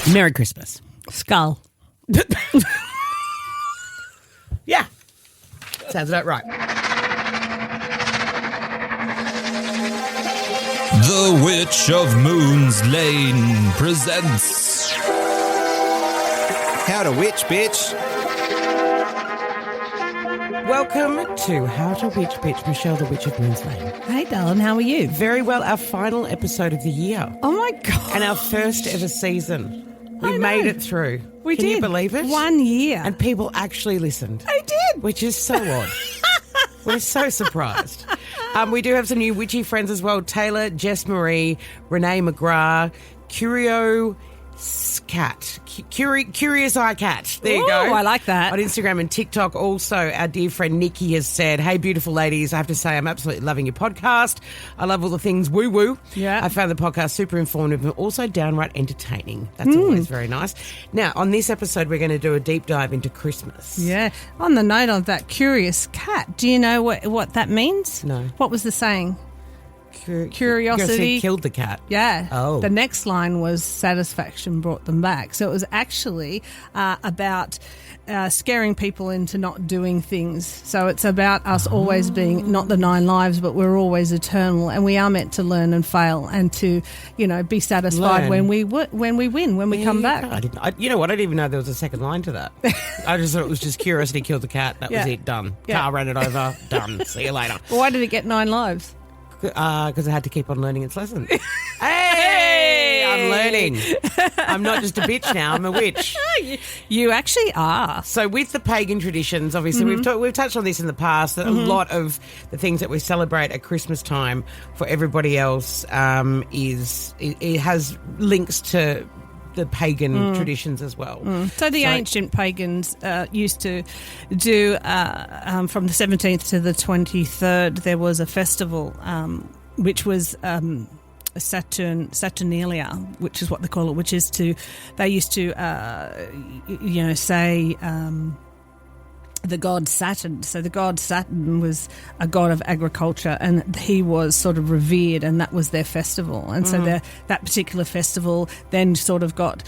Merry Christmas. Skull. Yeah. Sounds about right. The Witch of Moon's Lane presents How to Witch, bitch. Welcome to How to Witch Bitch, Michelle the Witch of Moon's Lane. Hey, darling, how are you? Very well, our final episode of the year. Oh, my God. And our first ever season. We made it through. We Can did. you believe it? 1 year. And people actually listened. They did. Which is so odd. We're so surprised. We do have some new witchy friends as well. Taylor, Jess Marie, Renee McGrath, Curio Cat. Curious Eye Cat. There you Ooh, go. I like that. On Instagram and TikTok also, our dear friend Nikki has said, hey, beautiful ladies, I have to say I'm absolutely loving your podcast. I love all the things woo-woo. Yeah. I found the podcast super informative and also downright entertaining. That's always very nice. Now, on this episode, we're going to do a deep dive into Christmas. Yeah. On the note of that curious cat, do you know what that means? No. What was the saying? Curiosity killed the cat. Yeah. Oh. The next line was satisfaction brought them back. So it was actually about scaring people into not doing things. So it's about us always being not the 9 lives, but we're always eternal, and we are meant to learn and fail and to, be satisfied when we win, when we come back. You know what? I didn't even know there was a second line to that. I just thought it was just curiosity killed the cat. That was it. Done. Yeah. Car ran it over. Done. See you later. Why did it get 9 lives? Because I had to keep on learning its lesson. Hey, I'm learning. I'm not just a bitch now. I'm a witch. You actually are. So with the pagan traditions, obviously, we've touched on this in the past, that a lot of the things that we celebrate at Christmas time for everybody else it has links to the pagan traditions as well. So the ancient pagans used to do, from the 17th to the 23rd, there was a festival which was Saturnalia, which is what they call it, which is they used to, say... the god Saturn. So the god Saturn was a god of agriculture, and he was sort of revered, and that was their festival. And so that particular festival then sort of got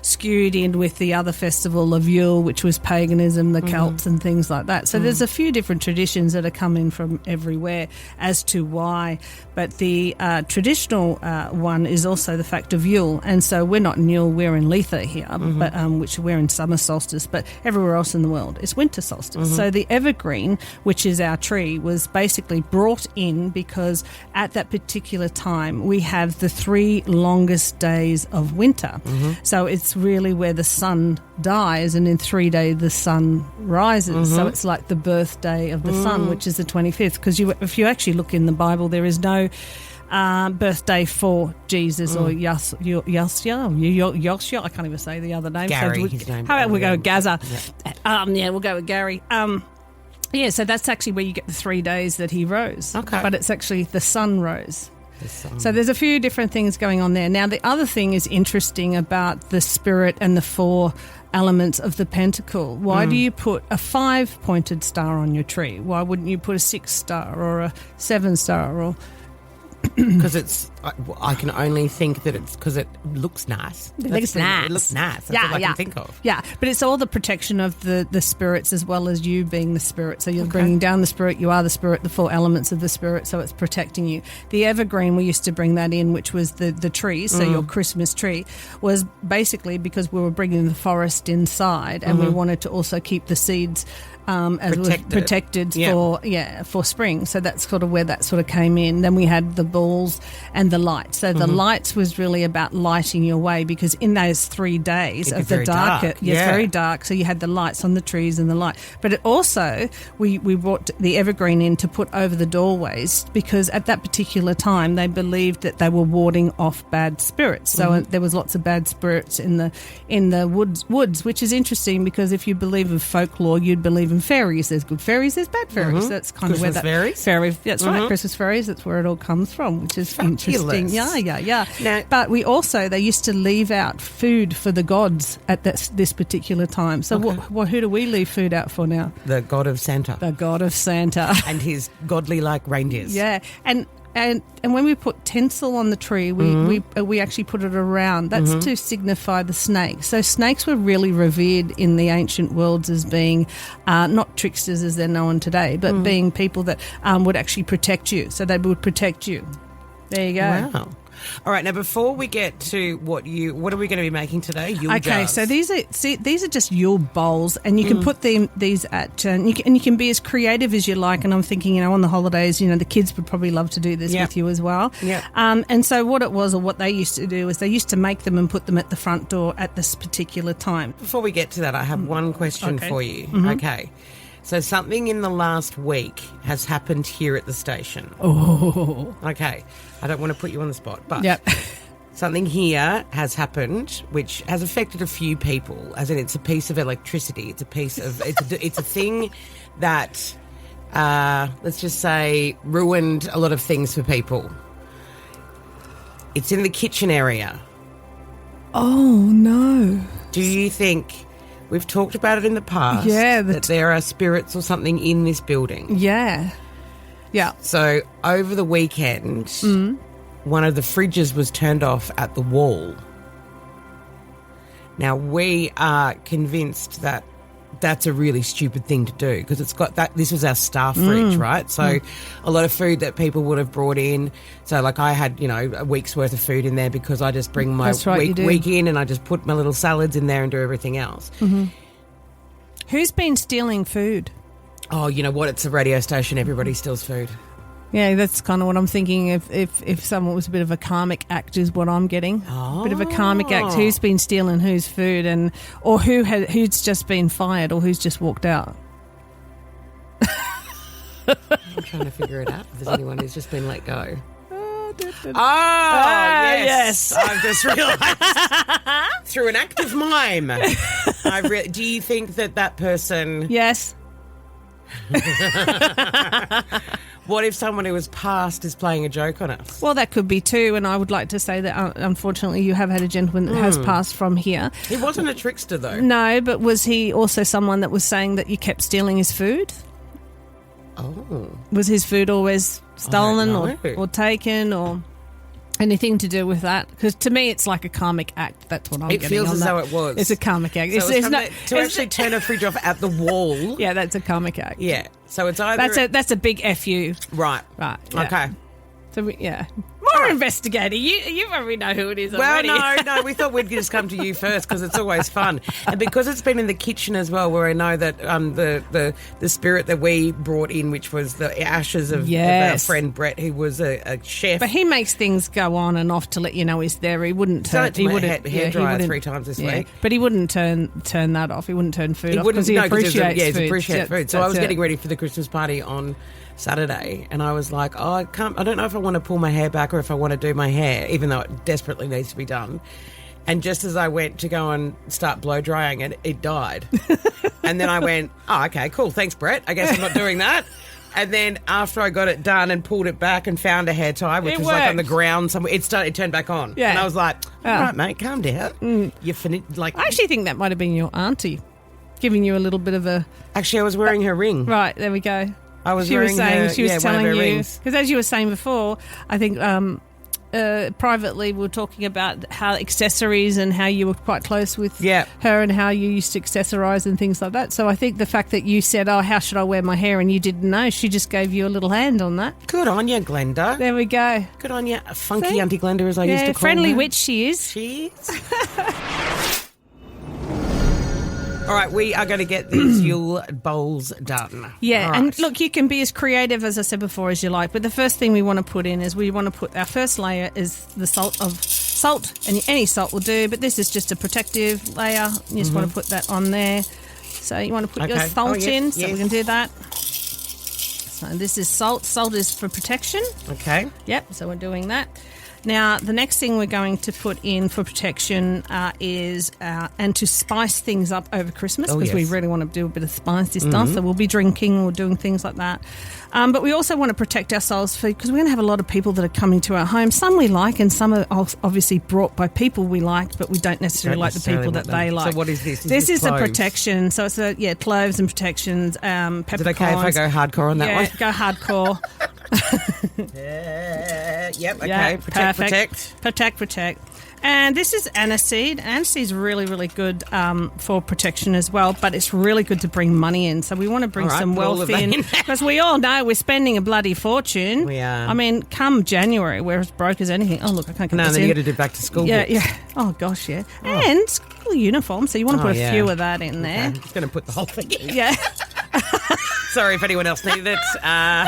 skewed in with the other festival of Yule, which was paganism, the Celts and things like that. So there's a few different traditions that are coming from everywhere as to why. But the traditional one is also the fact of Yule. And so we're not in Yule, we're in Letha here, but which we're in summer solstice, but everywhere else in the world it's winter solstice. So the evergreen, which is our tree, was basically brought in because at that particular time we have the 3 longest days of winter. So it's really where the sun dies, and in 3 days the sun rises. So it's like the birthday of the sun, which is the 25th. Because if you actually look in the Bible, there is no birthday for Jesus or Yosya. I can't even say the other name. Gary, so his name. How about we go with Gaza? Yeah. We'll go with Gary. So that's actually where you get the 3 days that he rose. Okay. But it's actually the sun rose. So there's a few different things going on there. Now, the other thing is interesting about the spirit and the 4 elements of the pentacle. Why do you put a 5-pointed star on your tree? Why wouldn't you put a 6-star or a 7-star or... Because I can only think that it's because it looks nice. It looks nice. It looks nice. That's all I can think of. Yeah, but it's all the protection of the spirits as well as you being the spirit. So you're bringing down the spirit, you are the spirit, the 4 elements of the spirit, so it's protecting you. The evergreen, we used to bring that in, which was the tree, so your Christmas tree, was basically because we were bringing the forest inside and we wanted to also keep the seeds as protected for spring. So that's sort of where that sort of came in. Then we had the balls and the lights. So the lights was really about lighting your way, because in those 3 days of the dark, it's very dark. So you had the lights on the trees and the light. But it also, we brought the evergreen in to put over the doorways, because at that particular time they believed that they were warding off bad spirits. So there was lots of bad spirits in the woods, which is interesting, because if you believe in folklore, you'd believe in fairies. There's good fairies, there's bad fairies. That's kind of where that fairies. That's right, Christmas fairies. That's where it all comes from, which is interesting. Yeah. Now, but they used to leave out food for the gods at this particular time. So who do we leave food out for now? The god of Santa. The god of Santa and his godly like reindeers. Yeah, and And when we put tinsel on the tree, we actually put it around. That's to signify the snake. So snakes were really revered in the ancient worlds as being not tricksters as they're known today, but being people that would actually protect you. So they would protect you. There you go. Wow. All right, now before we get to what are we going to be making today? Yule jars. So these are just Yule bowls, and you can put these at and you can be as creative as you like. And I'm thinking, on the holidays, the kids would probably love to do this with you as well. Yeah. And so what it was, or what they used to do, is they used to make them and put them at the front door at this particular time. Before we get to that, I have one question for you. Okay. So something in the last week has happened here at the station. Oh. Okay. I don't want to put you on the spot, but something here has happened which has affected a few people, as in it's a piece of electricity. It's a piece of, it's a thing that, let's just say, ruined a lot of things for people. It's in the kitchen area. Oh, no. Do you think... We've talked about it in the past. Yeah. That there are spirits or something in this building. Yeah. Yeah. So over the weekend, one of the fridges was turned off at the wall. Now, we are convinced that that's a really stupid thing to do because it's got that. This was our staff fridge, right? So a lot of food that people would have brought in. So like I had, a week's worth of food in there because I just bring my week in and I just put my little salads in there and do everything else. Who's been stealing food? Oh, you know what? It's a radio station. Everybody steals food. Yeah, that's kind of what I'm thinking. If someone was a bit of a karmic act is what I'm getting. Oh. A bit of a karmic act. Who's been stealing whose food, or who's just been fired, or who's just walked out. I'm trying to figure it out. If there's anyone who's just been let go. Yes. I've just realised through an act of mime. Do you think that person? Yes. What if someone who was passed is playing a joke on us? Well, that could be too, and I would like to say that unfortunately you have had a gentleman that has passed from here. He wasn't a trickster though. No, but was he also someone that was saying that you kept stealing his food? Oh. Was his food always stolen or taken or anything to do with that? Because to me it's like a karmic act. That's what I'm getting on that. It feels as though it was. It's a karmic act. So to actually turn a fridge off at the wall. Yeah, that's a karmic act. Yeah. So it's either... That's a big FU. Right. Right. Yeah. Okay. So, More investigator. You probably know who it is already. Well, no, we thought we'd just come to you first because it's always fun. And because it's been in the kitchen as well, where I know that the spirit that we brought in, which was the ashes of our friend Brett, who was a chef. But he makes things go on and off to let you know he's there. He wouldn't turn... He wouldn't hairdryer 3 times this week. But he wouldn't turn that off. He wouldn't turn food off because he appreciates food. He appreciates food. So I was getting ready for the Christmas party on Saturday, and I was like, I don't know if I want to pull my hair back or if I want to do my hair, even though it desperately needs to be done. And just as I went to go and start blow drying it, it died. And then I went, okay, cool, thanks, Brett. I guess I'm not doing that. And then after I got it done and pulled it back and found a hair tie, which was like on the ground somewhere, it turned back on. Yeah. And I was like, all right, mate, calm down. You finished, I actually think that might have been your auntie giving you a little bit of a... Actually, I was wearing her ring. Right, there we go. I was wearing she was telling one of her you, rings. because as you were saying before, I think privately we were talking about how accessories and how you were quite close with her and how you used to accessorize and things like that. So I think the fact that you said, how should I wear my hair, and you didn't know, she just gave you a little hand on that. Good on you, Glenda. There we go. Good on you. Funky Auntie Glenda, as I used to call friendly her. witch she is. She is. All right, we are going to get these Yule bowls done. Yeah, right. And look, you can be as creative, as I said before, as you like, but the first thing we want to put in is our first layer is the salt, and any salt will do, but this is just a protective layer. You just want to put that on there. So you want to put your salt in, so we can do that. So this is salt. Salt is for protection. Okay. Yep, so we're doing that. Now, the next thing we're going to put in for protection is and to spice things up over Christmas, because we really want to do a bit of spicy stuff. So we'll be drinking or doing things like that. But we also want to protect ourselves because we're going to have a lot of people that are coming to our home. Some we like, and some are obviously brought by people we like, but we don't necessarily like the people that they like. So what is this? This is a protection. So it's cloves and protections. Peppercorns. Is it okay if I go hardcore on that one? Yeah, go hardcore. Yep, okay. Yeah, Protect. Protect. And this is aniseed. Aniseed is really, really good for protection as well, but it's really good to bring money in. So we want to bring some wealth in because we all know we're spending a bloody fortune. We are. I mean, come January, we're as broke as anything. Oh, look, I can't get this in. No, then you got to do back to school books. Yeah. Oh, gosh, yeah. Oh. And school uniform, so you want to put a few of that in there. I'm just going to put the whole thing in. Yeah. Sorry if anyone else needed it. Yeah.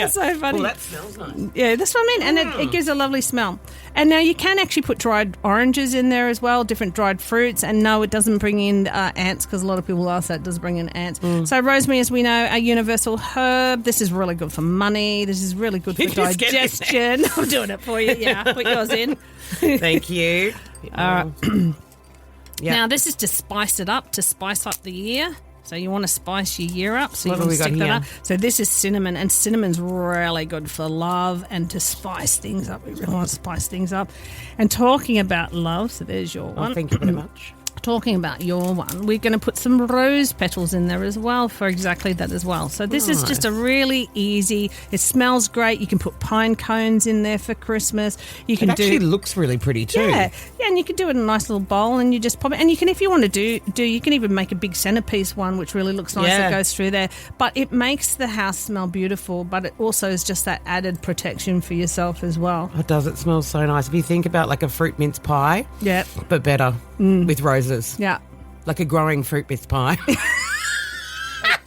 So funny. Oh, that smells nice. Yeah, that's what I mean. And it gives a lovely smell. And now you can actually put dried oranges in there as well, different dried fruits. And no, it doesn't bring in ants because a lot of people ask that. It does bring in ants. So rosemary, as we know, a universal herb. This is really good for money. This is really good for digestion. I'm doing it for you. Yeah, put yours in. Thank you. All right. Yep. Now, this is to spice it up, to spice up the year. So you want to spice your year up. So What you have want we to got stick that here? up. So this is cinnamon, and cinnamon's really good for love and to spice things up. We really want to spice things up. And talking about love, so there's your one. Oh, thank you very much. Talking about your one, we're going to put some rose petals in there as well for exactly that as well. So this is just a really easy, it smells great. You can put pine cones in there for Christmas. You can It actually looks really pretty too. Yeah, and you can do it in a nice little bowl and you just pop it. And you can, if you want to do you can even make a big centerpiece one, which really looks nice that goes through there. But it makes the house smell beautiful, but it also is just that added protection for yourself as well. It does. It smells so nice. If you think about like a fruit mince pie, Yeah. but better with roses. Yeah. Like a growing fruit mince pie.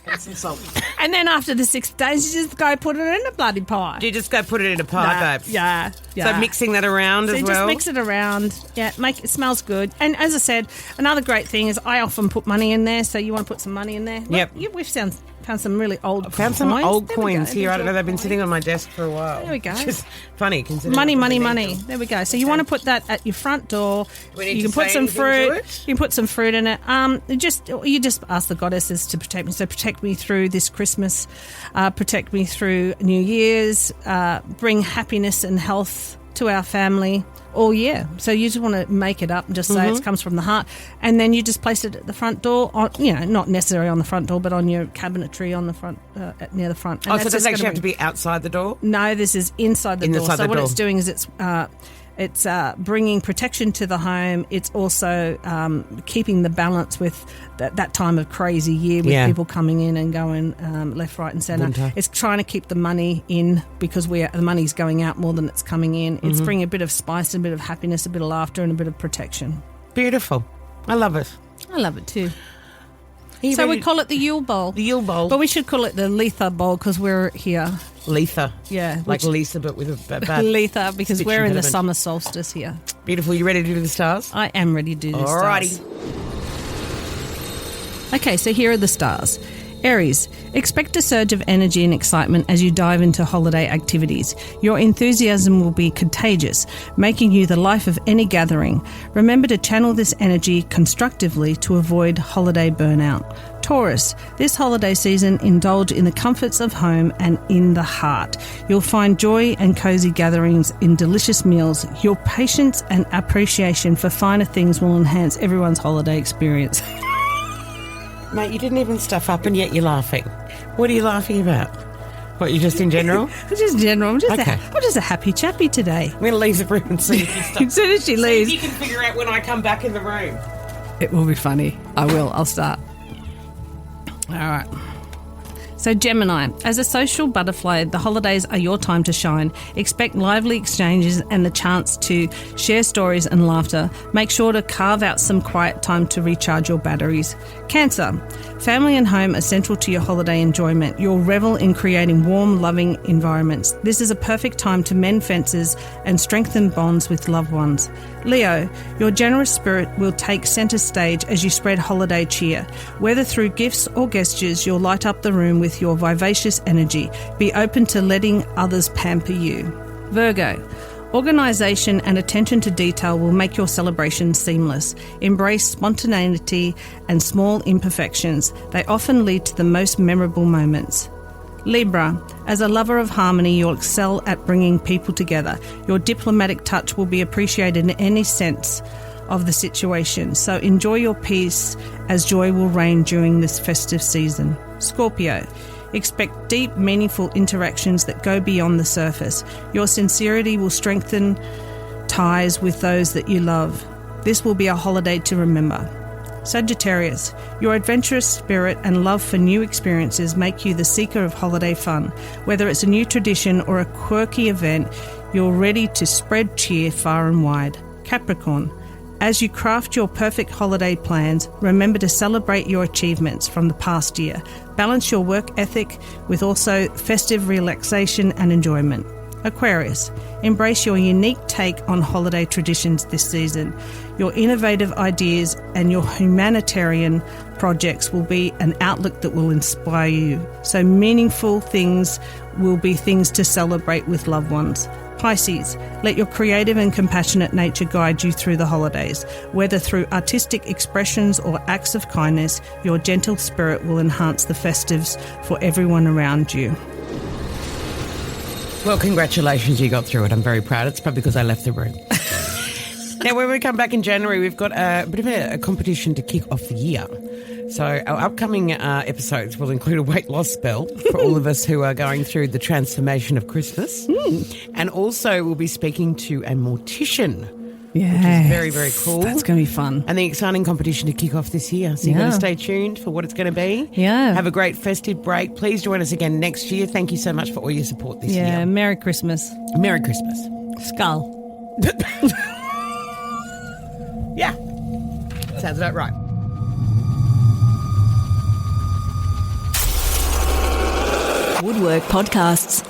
And some salt. And then after the 6 days, you just go put it in a bloody pie. Do you just go put it in a pie, babes? Yeah. So mixing that around So as you well? just mix it around. Yeah, it smells good. And as I said, another great thing is I often put money in there. So you want to put some money in there? Yep. We've found some really old coins. Found some old There we coins go. here. I There's don't know. old They've been coins. sitting on my desk for a while. There we go. Which is funny considering Money. I really need them. There we go. So you want to put that at your front door. We need You can to put say some anything to fruit. it? You can put some fruit in it. You just ask the goddesses to protect me. So protect me through this Christmas. Protect me through New Year's. Bring happiness and health to our family all year. So you just want to make it up and just say it comes from the heart, and then you just place it at the front door. Not necessarily on the front door, but on your cabinetry on the front, near the front. And So it doesn't actually have to be outside the door? No, this is inside the door. Inside So the what door. it's doing is it's bringing protection to the home. It's also keeping the balance with that time of crazy year with people coming in and going left, right and centre. Winter. It's trying to keep the money in because the money's going out more than it's coming in. It's bringing a bit of spice, a bit of happiness, a bit of laughter and a bit of protection. Beautiful. I love it. I love it too. You So we ready- call it the Yule Bowl. the Yule Bowl. But we should call it the Letha Bowl because we're here. Letha. Yeah. Like Lisa, but with a bad... Letha because speech we're in the impediment. summer solstice here. Beautiful. You ready to do the stars? I am ready to do this. Alrighty. Okay, so here are the stars. Aries, expect a surge of energy and excitement as you dive into holiday activities. Your enthusiasm will be contagious, making you the life of any gathering. Remember to channel this energy constructively to avoid holiday burnout. Taurus, this holiday season, indulge in the comforts of home and in the heart. You'll find joy and cozy gatherings in delicious meals. Your patience and appreciation for finer things will enhance everyone's holiday experience. Mate, you didn't even stuff up and yet you're laughing. What are you laughing about? What, you just in general? Just general. I'm just, Okay. I'm just a happy chappy today. I'm going to leave the room and see if you stuff. As soon as she See if leaves, you can figure out when I come back in the room. it will be funny. I will. I'll start. All right. So Gemini, as a social butterfly, the holidays are your time to shine. Expect lively exchanges and the chance to share stories and laughter. Make sure to carve out some quiet time to recharge your batteries. Cancer, family and home are central to your holiday enjoyment. You'll revel in creating warm, loving environments. This is a perfect time to mend fences and strengthen bonds with loved ones. Leo, your generous spirit will take centre stage as you spread holiday cheer. Whether through gifts or gestures, you'll light up the room with your vivacious energy. Be open to letting others pamper you. Virgo, organisation and attention to detail will make your celebration seamless. Embrace spontaneity and small imperfections. They often lead to the most memorable moments. Libra, as a lover of harmony, you'll excel at bringing people together. Your diplomatic touch will be appreciated in any sense of the situation, so enjoy your peace as joy will reign during this festive season. Scorpio, Expect deep, meaningful interactions that go beyond the surface. Your sincerity will strengthen ties with those that you love. This will be a holiday to remember. Sagittarius, your adventurous spirit and love for new experiences make you the seeker of holiday fun. Whether it's a new tradition or a quirky event, you're ready to spread cheer far and wide. Capricorn, as you craft your perfect holiday plans, remember to celebrate your achievements from the past year. Balance your work ethic with also festive relaxation and enjoyment. Aquarius, embrace your unique take on holiday traditions this season. Your innovative ideas and your humanitarian projects will be an outlook that will inspire you. So meaningful things will be things to celebrate with loved ones. Pisces, let your creative and compassionate nature guide you through the holidays. Whether through artistic expressions or acts of kindness, your gentle spirit will enhance the festives for everyone around you. Well, congratulations, you got through it. I'm very proud. It's probably because I left the room. Now, when we come back in January, we've got a bit of a competition to kick off the year. So our upcoming episodes will include a weight loss spell for all of us who are going through the transformation of Christmas. And also we'll be speaking to a mortician. Yeah, which is very, very cool. That's going to be fun. And the exciting competition to kick off this year. So you've got to stay tuned for what it's going to be. Yeah. Have a great festive break. Please join us again next year. Thank you so much for all your support this year. Yeah, Merry Christmas. Merry Christmas. Skull. Yeah. Sounds about right. Woodwork Podcasts.